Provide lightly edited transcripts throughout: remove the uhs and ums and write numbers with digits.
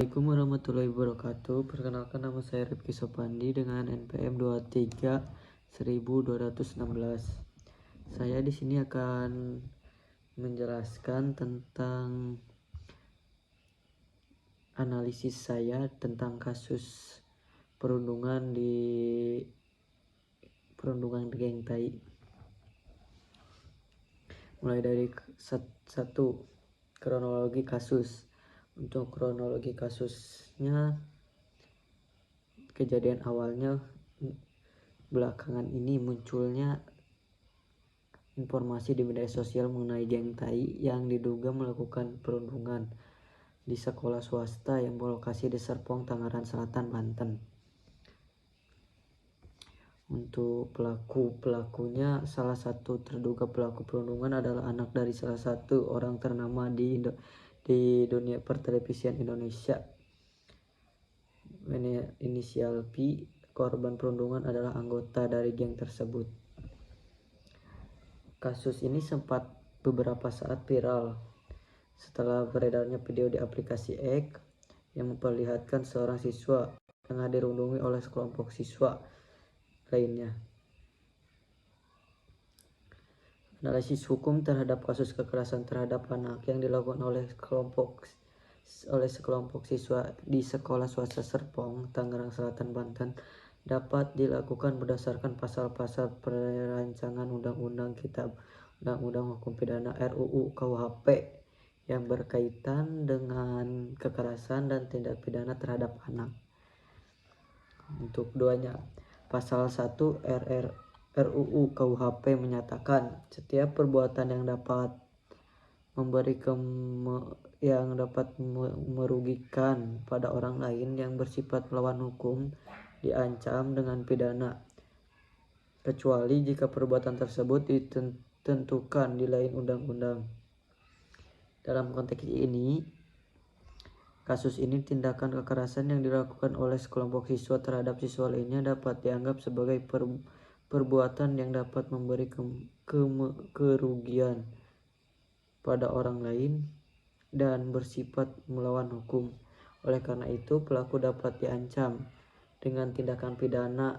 Assalamualaikum warahmatullahi wabarakatuh. Perkenalkan, nama saya Rifki Sopandi dengan NPM 23 1216. Saya di sini akan menjelaskan tentang analisis saya tentang kasus perundungan di Geng Tai. Mulai dari satu, kronologi kasus. Untuk kronologi kasusnya, kejadian awalnya belakangan ini munculnya informasi di media sosial mengenai Geng Tai yang diduga melakukan perundungan di sekolah swasta yang berlokasi di Serpong, Tangerang Selatan, Banten. Untuk pelakunya, salah satu terduga pelaku perundungan adalah anak dari salah satu orang ternama di dunia pertelevisian Indonesia. Inisial P. Korban perundungan adalah anggota dari geng tersebut. Kasus ini sempat beberapa saat viral setelah beredarnya video di aplikasi X yang memperlihatkan seorang siswa tengah dirundungi oleh sekelompok siswa lainnya. Analisis hukum terhadap kasus kekerasan terhadap anak yang dilakukan oleh sekelompok siswa di sekolah swasta Serpong, Tangerang Selatan, Banten dapat dilakukan berdasarkan pasal-pasal perancangan undang-undang Kitab Undang-Undang Hukum Pidana RUU KUHP yang berkaitan dengan kekerasan dan tindak pidana terhadap anak. Untuk keduanya, pasal 1 RUU KUHP menyatakan setiap perbuatan yang dapat merugikan pada orang lain yang bersifat melawan hukum diancam dengan pidana, kecuali jika perbuatan tersebut ditentukan di lain undang-undang. Dalam konteks ini, kasus ini tindakan kekerasan yang dilakukan oleh sekelompok siswa terhadap siswa lainnya dapat dianggap sebagai perbuatan yang dapat memberi kerugian pada orang lain dan bersifat melawan hukum. Oleh karena itu, pelaku dapat diancam dengan tindakan pidana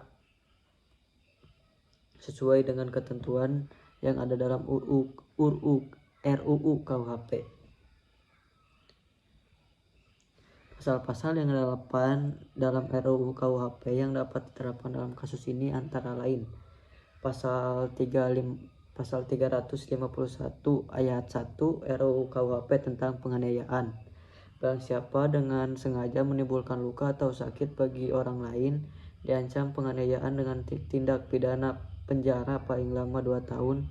sesuai dengan ketentuan yang ada dalam RUU KUHP. Pasal-pasal yang relevan dalam RUU KUHP yang dapat diterapkan dalam kasus ini antara lain Pasal 351 ayat 1 RUU KUHP tentang penganiayaan. Barang siapa dengan sengaja menimbulkan luka atau sakit bagi orang lain diancam penganiayaan dengan tindak pidana penjara paling lama 2 tahun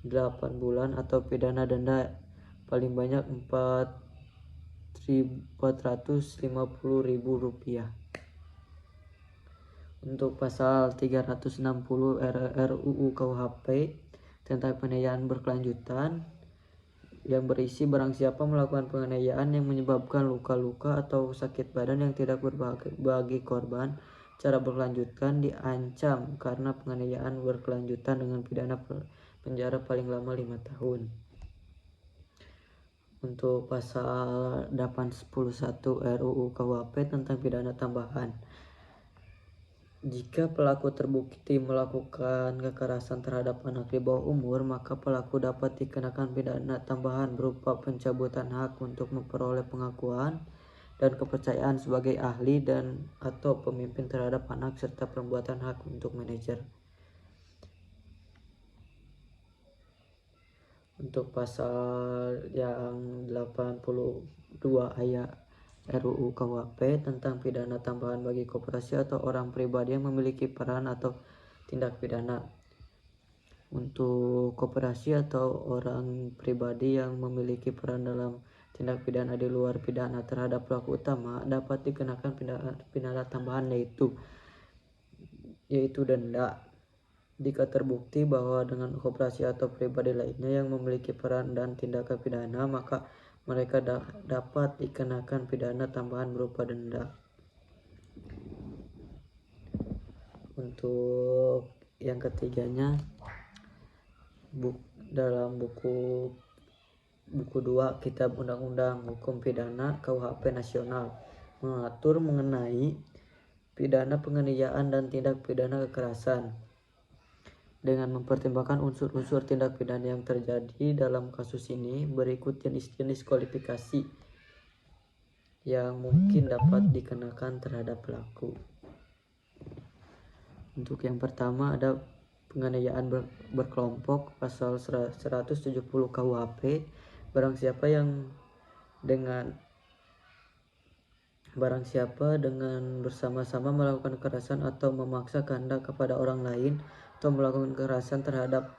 8 bulan atau pidana denda paling banyak Rp450.000. Untuk pasal 360 RUU KUHP tentang penganiayaan berkelanjutan yang berisi barang siapa melakukan penganiayaan yang menyebabkan luka-luka atau sakit badan yang tidak bagi korban secara berkelanjutan diancam karena penganiayaan berkelanjutan dengan pidana penjara paling lama 5 tahun. Untuk pasal 811 RUU KUHP tentang pidana tambahan, jika pelaku terbukti melakukan kekerasan terhadap anak di bawah umur, maka pelaku dapat dikenakan pidana tambahan berupa pencabutan hak untuk memperoleh pengakuan dan kepercayaan sebagai ahli dan atau pemimpin terhadap anak serta pembuatan hak untuk manajer. Untuk pasal yang 82 ayat RUU KUHP tentang pidana tambahan bagi koperasi atau orang pribadi yang memiliki peran atau tindak pidana. Untuk koperasi atau orang pribadi yang memiliki peran dalam tindak pidana di luar pidana terhadap pelaku utama dapat dikenakan pidana tambahan yaitu denda. Jika terbukti bahwa dengan koperasi atau pribadi lainnya yang memiliki peran dan tindakan pidana, maka mereka dapat dikenakan pidana tambahan berupa denda. Untuk yang ketiganya, dalam buku 2 Kitab Undang-Undang Hukum Pidana KUHP Nasional mengatur mengenai pidana penganiayaan dan tindak pidana kekerasan dengan mempertimbangkan unsur-unsur tindak pidana yang terjadi dalam kasus ini. Berikut jenis-jenis kualifikasi yang mungkin dapat dikenakan terhadap pelaku. Untuk yang pertama ada penganiayaan berkelompok, pasal 170 KUHP. Barang siapa dengan bersama-sama melakukan kekerasan atau memaksa kehendak kepada orang lain atau melakukan kekerasan terhadap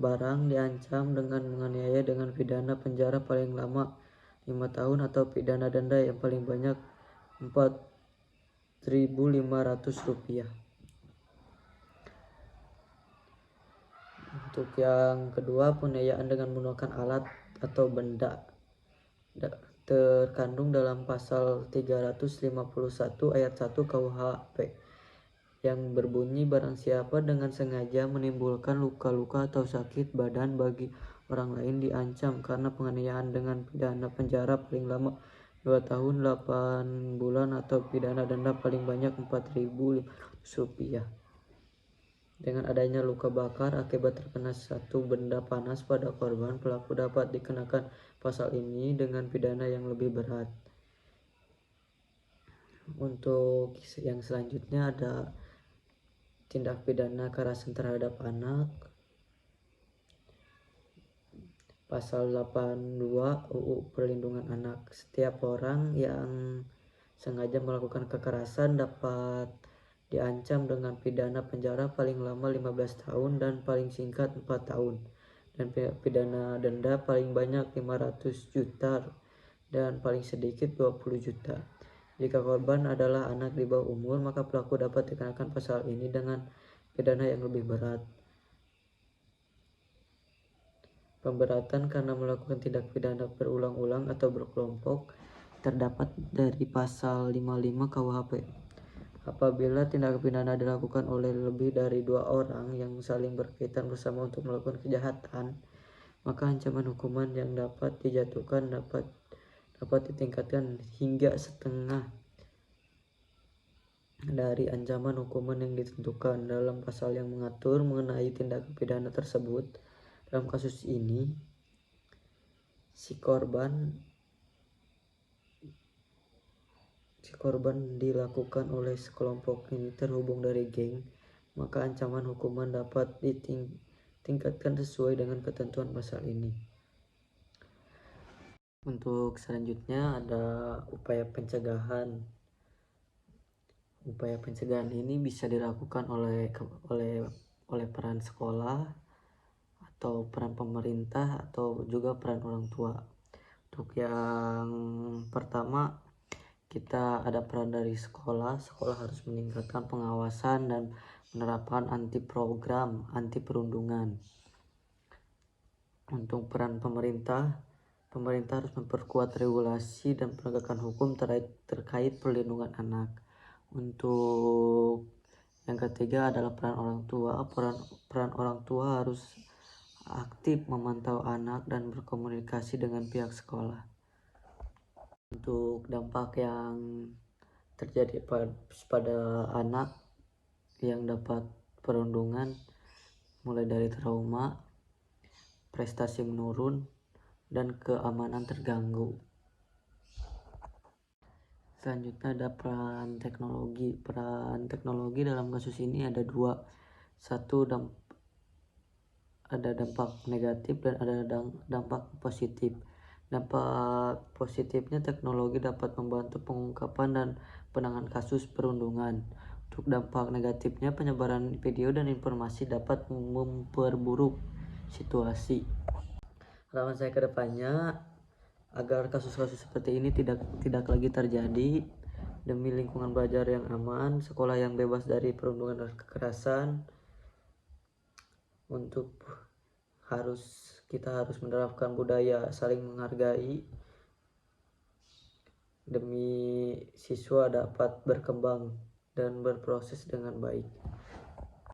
barang diancam dengan menganiaya dengan pidana penjara paling lama 5 tahun atau pidana denda yang paling banyak Rp4.500. Untuk yang kedua, penganiayaan dengan menggunakan alat atau benda terkandung dalam pasal 351 ayat 1 KUHP yang berbunyi barang siapa dengan sengaja menimbulkan luka-luka atau sakit badan bagi orang lain diancam karena penganiayaan dengan pidana penjara paling lama 2 tahun 8 bulan atau pidana denda paling banyak Rp4.500. Dengan adanya luka bakar akibat terkena satu benda panas pada korban, pelaku dapat dikenakan pasal ini dengan pidana yang lebih berat. Untuk yang selanjutnya ada tindak pidana kekerasan terhadap anak. Pasal 82 UU Perlindungan Anak. Setiap orang yang sengaja melakukan kekerasan dapat diancam dengan pidana penjara paling lama 15 tahun dan paling singkat 4 tahun dan pidana denda paling banyak 500 juta dan paling sedikit 20 juta. Jika korban adalah anak di bawah umur, maka pelaku dapat dikenakan pasal ini dengan pidana yang lebih berat. Pemberatan karena melakukan tindak pidana berulang-ulang atau berkelompok terdapat dari pasal 55 KUHP. Apabila tindak pidana dilakukan oleh lebih dari 2 orang yang saling berkaitan bersama untuk melakukan kejahatan, maka ancaman hukuman yang dapat dijatuhkan dapat ditingkatkan hingga setengah dari ancaman hukuman yang ditentukan dalam pasal yang mengatur mengenai tindak pidana tersebut. Dalam kasus ini, si korban dilakukan oleh sekelompok ini terhubung dari geng, maka ancaman hukuman dapat ditingkatkan sesuai dengan ketentuan pasal ini. Untuk selanjutnya ada upaya pencegahan. Upaya pencegahan ini bisa dilakukan oleh peran sekolah atau peran pemerintah atau juga peran orang tua. Untuk yang pertama, kita ada peran dari sekolah. Sekolah harus meningkatkan pengawasan dan menerapkan program anti perundungan. Untuk peran pemerintah harus memperkuat regulasi dan penegakan hukum terkait perlindungan anak. Untuk yang ketiga adalah peran orang tua. Peran orang tua harus aktif memantau anak dan berkomunikasi dengan pihak sekolah. Untuk dampak yang terjadi pada anak yang dapat perundungan, mulai dari trauma, prestasi menurun, dan keamanan terganggu. Selanjutnya ada peran teknologi. Peran teknologi dalam kasus ini ada dua. Satu, ada dampak negatif dan ada dampak positif. Dampak positifnya, teknologi dapat membantu pengungkapan dan penanganan kasus perundungan. Untuk dampak negatifnya, penyebaran video dan informasi dapat memperburuk situasi. Harapan saya ke depannya agar kasus-kasus seperti ini tidak lagi terjadi, demi lingkungan belajar yang aman, sekolah yang bebas dari perundungan dan kekerasan. Kita harus menerapkan budaya saling menghargai demi siswa dapat berkembang dan berproses dengan baik.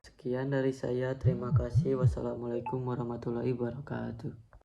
Sekian dari saya, terima kasih. Wassalamualaikum warahmatullahi wabarakatuh.